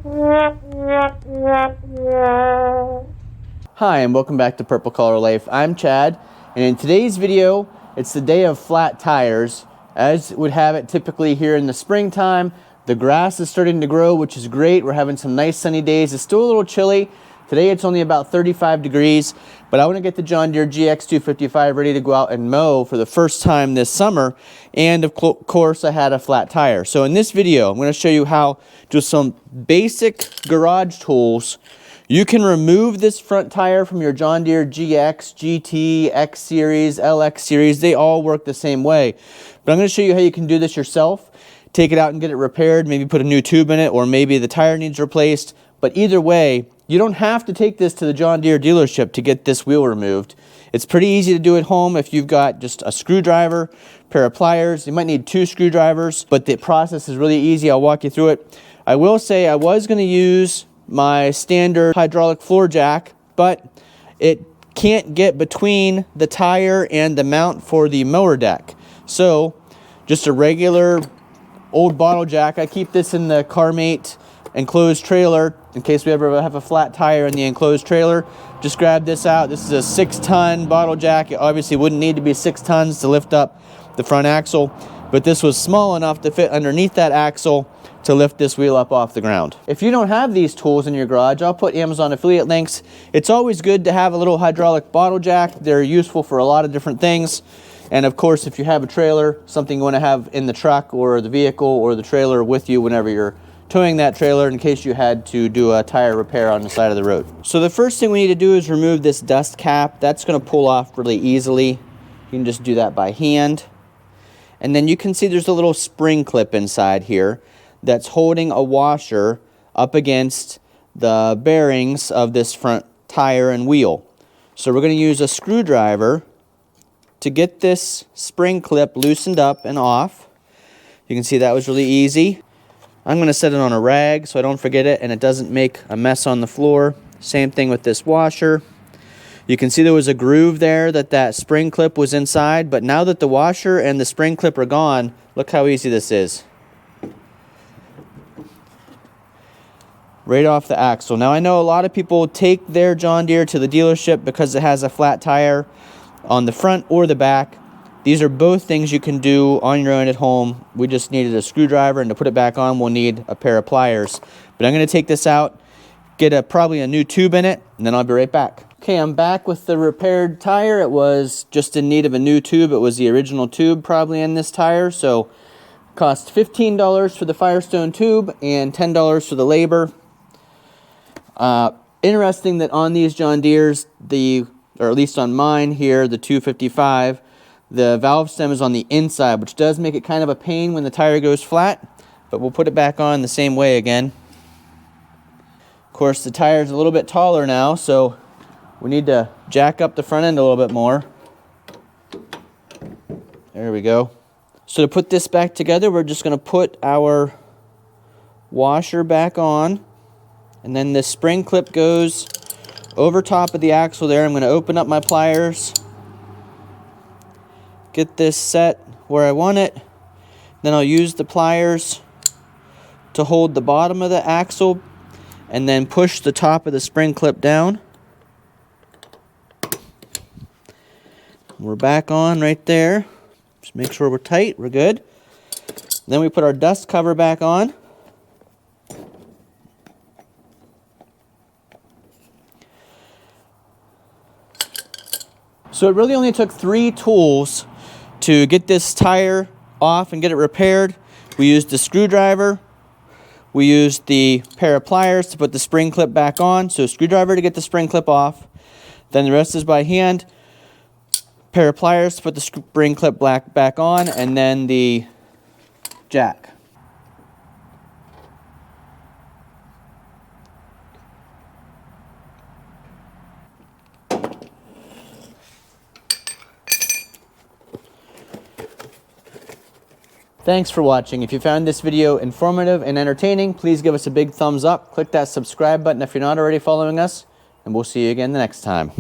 Hi, and welcome back to Purple Collar Life. I'm Chad, and in today's video, it's the day of flat tires. As would have it typically here in the springtime, the grass is starting to grow, which is great. We're having some nice sunny days. It's still a little chilly. Today it's only about 35 degrees, but I want to get the John Deere GX255 ready to go out and mow for the first time this summer, and of course I had a flat tire. So in this video, I'm going to show you how, just some basic garage tools, you can remove this front tire from your John Deere GX, GT, X Series, LX Series. They all work the same way. But I'm going to show you how you can do this yourself. Take it out and get it repaired, maybe put a new tube in it, or maybe the tire needs replaced. But either way, you don't have to take this to the John Deere dealership to get this wheel removed. It's pretty easy to do at home if you've got just a screwdriver, pair of pliers. You might need 2 screwdrivers, but the process is really easy. I'll walk you through it. I will say I was going to use my standard hydraulic floor jack, but it can't get between the tire and the mount for the mower deck. So just a regular old bottle jack. I keep this in the CarMate enclosed trailer in case we ever have a flat tire in the enclosed trailer. Just grab this out. This is a 6-ton bottle jack. It obviously wouldn't need to be 6 tons to lift up the front axle, but this was small enough to fit underneath that axle to lift this wheel up off the ground. If you don't have these tools in your garage, I'll put Amazon affiliate links. It's always good to have a little hydraulic bottle jack. They're useful for a lot of different things. And of course, if you have a trailer, something you want to have in the truck or the vehicle or the trailer with you whenever you're towing that trailer in case you had to do a tire repair on the side of the road. So the first thing we need to do is remove this dust cap. That's going to pull off really easily. You can just do that by hand. And then you can see there's a little spring clip inside here that's holding a washer up against the bearings of this front tire and wheel. So we're going to use a screwdriver to get this spring clip loosened up and off. You can see that was really easy. I'm going to set it on a rag so I don't forget it and it doesn't make a mess on the floor. Same thing with this washer. You can see there was a groove there that spring clip was inside, but now that the washer and the spring clip are gone, look how easy this is. Right off the axle. Now I know a lot of people take their John Deere to the dealership because it has a flat tire on the front or the back. These are both things you can do on your own at home. We just needed a screwdriver, and to put it back on we'll need a pair of pliers. But I'm going to take this out, get probably a new tube in it, and then I'll be right back. Okay, I'm back with the repaired tire. It was just in need of a new tube. It was the original tube probably in this tire, so it cost $15 for the Firestone tube and $10 for the labor. Interesting that on these John Deeres, or at least on mine here, the 255, the valve stem is on the inside, which does make it kind of a pain when the tire goes flat, but we'll put it back on the same way again. Of course, the tire's a little bit taller now, so we need to jack up the front end a little bit more. There we go. So to put this back together, we're just going to put our washer back on. And then this spring clip goes over top of the axle there. I'm going to open up my pliers, get this set where I want it. Then I'll use the pliers to hold the bottom of the axle and then push the top of the spring clip down. We're back on right there. Just make sure we're tight. We're good. Then we put our dust cover back on. So it really only took 3 tools to get this tire off and get it repaired. We used the screwdriver, we used the pair of pliers to put the spring clip back on, so screwdriver to get the spring clip off, then the rest is by hand, pair of pliers to put the spring clip back on, and then the jack. Thanks for watching. If you found this video informative and entertaining, please give us a big thumbs up. Click that subscribe button if you're not already following us, and we'll see you again the next time.